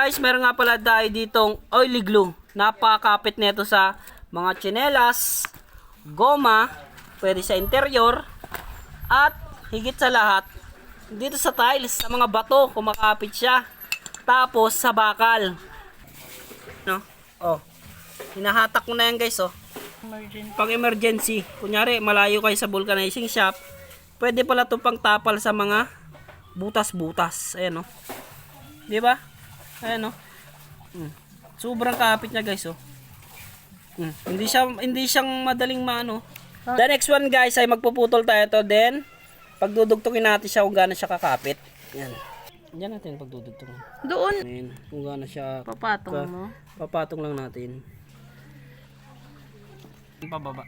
guys, meron nga pala tayo ditong oily glue. Napakapit nito sa mga tsinelas, goma, pwede sa interior, at higit sa lahat, dito sa tiles, sa mga bato, kumakapit siya. Tapos sa bakal. No? Oh. Hinahatak ko na yan guys, oh. Pang emergency. Kunyari, malayo kayo sa vulcanizing shop, pwede pala ito pang tapal sa mga butas-butas. Ayan, oh. Di ba? Ayan, oh. Sobrang kapit niya guys, oh. Hindi siyang madaling maano. The next one guys ay magpuputol tayo to, then pagdudugtungin natin siya kung gaano siya kakapit. Yan. Diyan natin pagdudugtungin. Doon. Ayan, kung gaano siya Papatong mo. papatong lang natin. Pababa.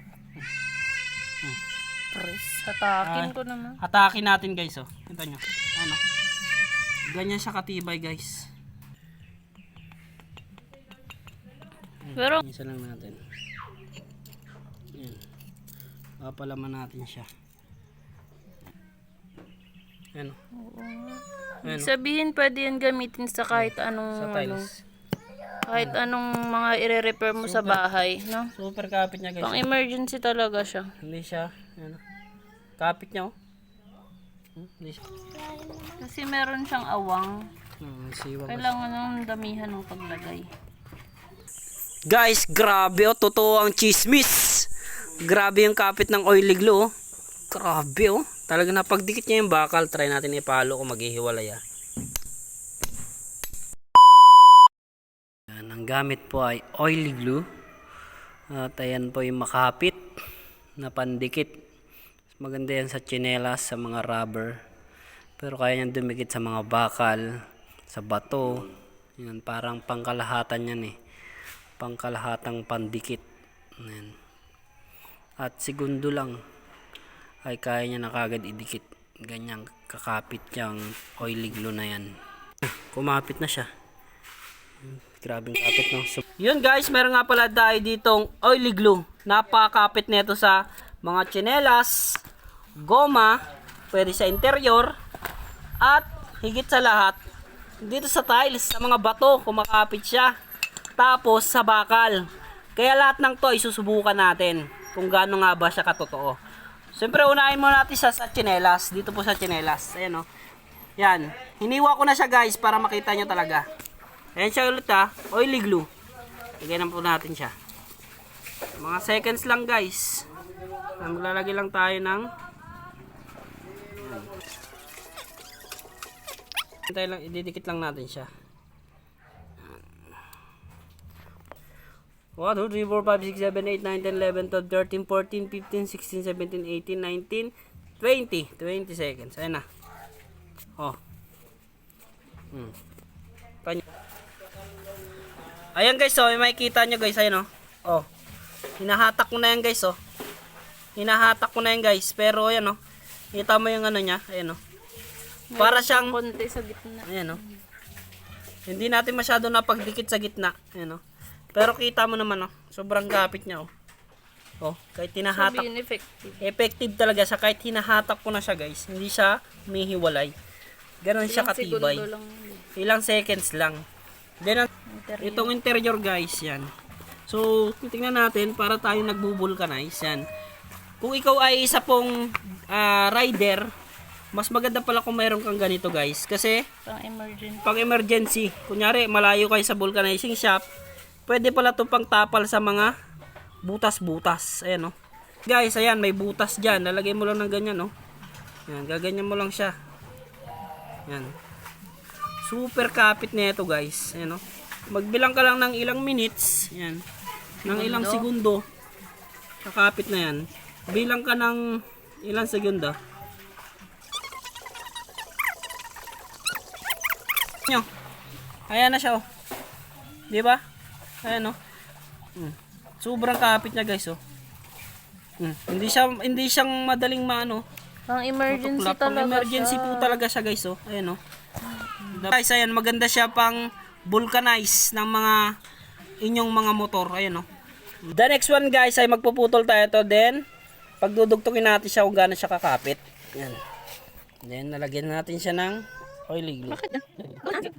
Press. Hatakin ko naman. Hatakin natin guys, oh. Kita nyo. Ano? Ganyan siya katibay guys. Pero Isa lang natin. Yan. Papalaman natin siya. Ano? ibig sabihin pwede yan gamitin sa kahit anong Sa tiles. kahit anong mga ire-repair mo sa bahay, no? Super kapit niya guys. Pang emergency talaga siya. Hindi siya. Ano? Kapit niya, oh. Hindi siya. Kasi meron siyang awang. Siwang. Kailangan ng damihan ng paglagay. Guys, grabe, oh. Totoo ang chismis. Grabe yung kapit ng oily glue, oh. Grabe, oh. Talaga napagdikit niya yung bakal. Try natin ipalo kung maghihiwalay, ah. Yan, ang gamit po ay oily glue. At ayan po yung makapit na pandikit. Maganda yan sa tsinelas, sa mga rubber. Pero kaya niyang dumikit sa mga bakal, sa bato. Yan, parang pangkalahatan yan, eh. Pangkalahatang pandikit. Yan. At segundo lang ay kaya niya na kagad idikit. Ganyang kakapit yung oily glue na yan. Kumapit na siya. Grabing kapit, no? So, yun guys, meron nga pala tayo ditong oily glue. Napakapit nito sa mga tsinelas, goma, pwede sa interior, at higit sa lahat, dito sa tiles, sa mga bato, kumakapit siya. Tapos sa bakal. Kaya lahat ng to isusubukan natin kung gaano nga ba siya katotoo. Siyempre unahin muna natin siya sa tsinelas. Dito po sa tsinelas. Ayan, o. Yan. Hiniwa ko na siya guys para makita nyo talaga. Ayan siya ulit, ha. Oily glue. Lagyan po natin siya. Mga seconds lang guys. Maglalagay lang tayo ng ididikit lang natin siya. 1, 2, 3, 4, 5, 6, 7, 8, 9, 10, 11, 12, 13, 14, 15, 16, 17, 18, 19, 20. 20 seconds. Ayan na. Oh. Ayan guys, oh. May makikita nyo guys. Ayan, oh. Oh. Hinahatak ko na yan guys, oh. Hinahatak ko na yan guys. Pero ayan, oh. Kita mo yung ano niya. Ayan, oh. Para siyang konti sa gitna. ayan, oh. Hindi natin masyado napagdikit sa gitna. Ayan, oh. Pero kita mo naman, oh, sobrang kapit niya, oh. Oh, kahit hinahatak. Sabihin effective. Effective talaga siya kahit hinahatak ko na siya, guys. Hindi siya humihiwalay. Ganon siya katibay. Ilang seconds lang. Then, itong interior, guys, yan. So, tingnan natin para tayo nagbubulkanize, yan. Kung ikaw ay isa pong rider, mas maganda pala kung mayroon kang ganito, guys. Kasi, pang emergency. Kunyari, malayo kayo sa vulcanizing shop, pwede pala ito pang tapal sa mga butas-butas. Ayan, oh. Guys, ayan, may butas dyan. Lalagay mo lang ng ganyan, oh. Ayan, gaganyan mo lang siya. Ayan. Super kapit na ito, guys. Ayan, oh. Magbilang ka lang ng ilang minutes. Ayan. Ng ilang segundo. Kakapit na yan. Bilang ka ng ilang segundo. Ayan. Ayan na siya, oh. Diba? Ayan, oh. Sobrang kapit niya guys, oh. Hindi siyang madaling maano. Pang emergency Matuklap. talaga. Pang emergency siya. po talaga siya guys, oh. Ayan, oh. Guys, ayan, maganda siya pang vulcanize ng mga inyong mga motor. Ayan, oh. The next one guys ay magpuputol tayo to, then pagdudugtungin natin siya kung gaano siya kakapit. Ayan. Then nalagyan natin siya ng Oily glue. Bakit?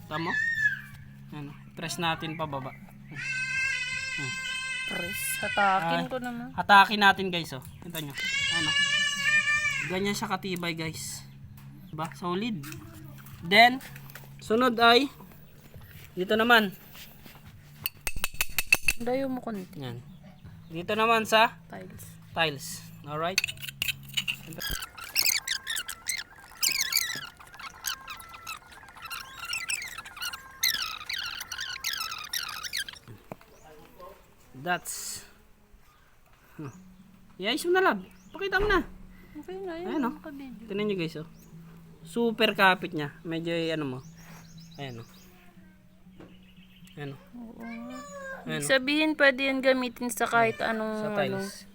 Tama? Ano, press natin pababa. Press. Hatakin ko naman. Hatakin natin guys, oh. Kita nyo. Ano? Ganyan siya katibay guys. Diba? Solid. Then, sunod ay dito naman. Dayo mo konti. Yan. Dito naman sa Tiles. tiles. Alright? That's Iayos mo na lab. Pakita mo na. Okay na yun. Ayan, oh. Nakabidyo. Tingnan nyo guys, oh. Super kapit niya. Medyo ano mo. Ayan, oh. Ayan, oh. Oo. Ayan, oh. Sabihin pwede yan gamitin sa kahit anong Sa tiles.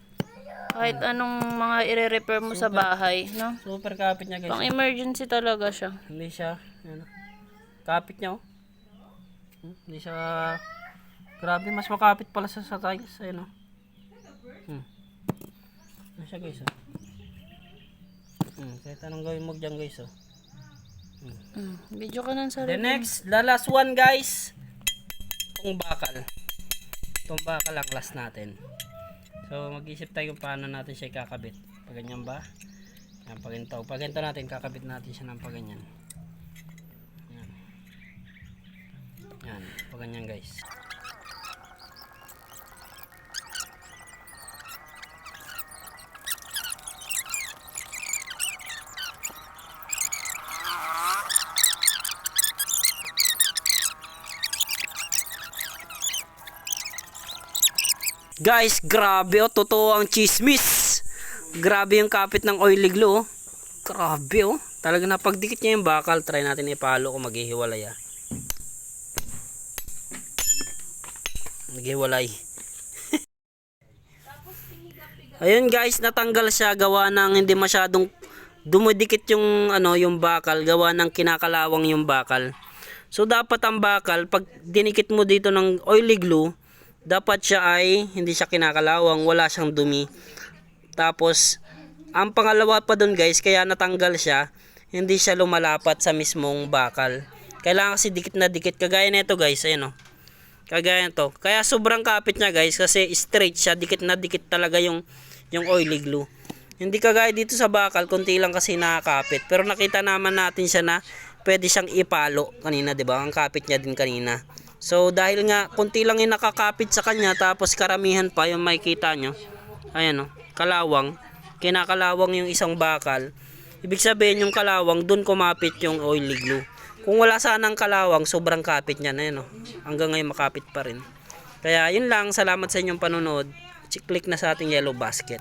kahit anong mga ire-repair mo sa bahay, no? Super kapit niya guys. Pang emergency talaga siya. Hindi siya, ano, kapit niya, oh. Hindi siya, grabe, mas makapit pala sa tiles, ayun, oh. Ano siya guys, oh. Kahit anong gawin mo dyan guys, oh. Video ka ng The sarili. next, the last one guys, itong bakal. Itong bakal ang last natin. So, mag-isip tayo kung paano natin siya kakabit. Pag ganyan ba? Yan, pag ganito natin, kakabit natin siya ng pag ganyan. Yan. Yan, pag ganyan guys. Guys, grabe, oh, totoo ang chismis. Grabe yung kapit ng oily glue, oh. Grabe, oh. Talaga napagdikit niya yung bakal. Try natin ipalo kung maghihiwalay, ah. Maghihiwalay. Ayun guys, natanggal siya gawa ng hindi masyadong dumidikit yung ano, yung bakal, gawa ng kinakalawang yung bakal. So dapat ang bakal pag dinikit mo dito ng oily glue, dapat siya ay hindi siya kinakalawang, wala siyang dumi. Tapos ang pangalawa pa dun guys, kaya natanggal siya, hindi siya lumalapat sa mismong bakal. Kailangan kasi dikit na dikit, kagaya nito guys, ayun, oh. Kagaya nito. Kaya sobrang kapit niya guys, kasi straight siya, dikit na dikit talaga yung oily glue. Hindi kagaya dito sa bakal, konti lang kasi nakakapit. Pero nakita naman natin siya na pwede siyang ipalo kanina, 'di ba? Ang kapit niya din kanina. So dahil nga konti lang yung nakakapit sa kanya, tapos karamihan pa yung makikita nyo. Ayan, oh, kalawang. Kinakalawang yung isang bakal. Ibig sabihin yung kalawang, dun kumapit yung oily glue. Kung wala sanang kalawang, sobrang kapit niya na yun, oh. Hanggang ngayon makapit pa rin. Kaya yun lang, salamat sa inyong panonood. Click na sa ating yellow basket.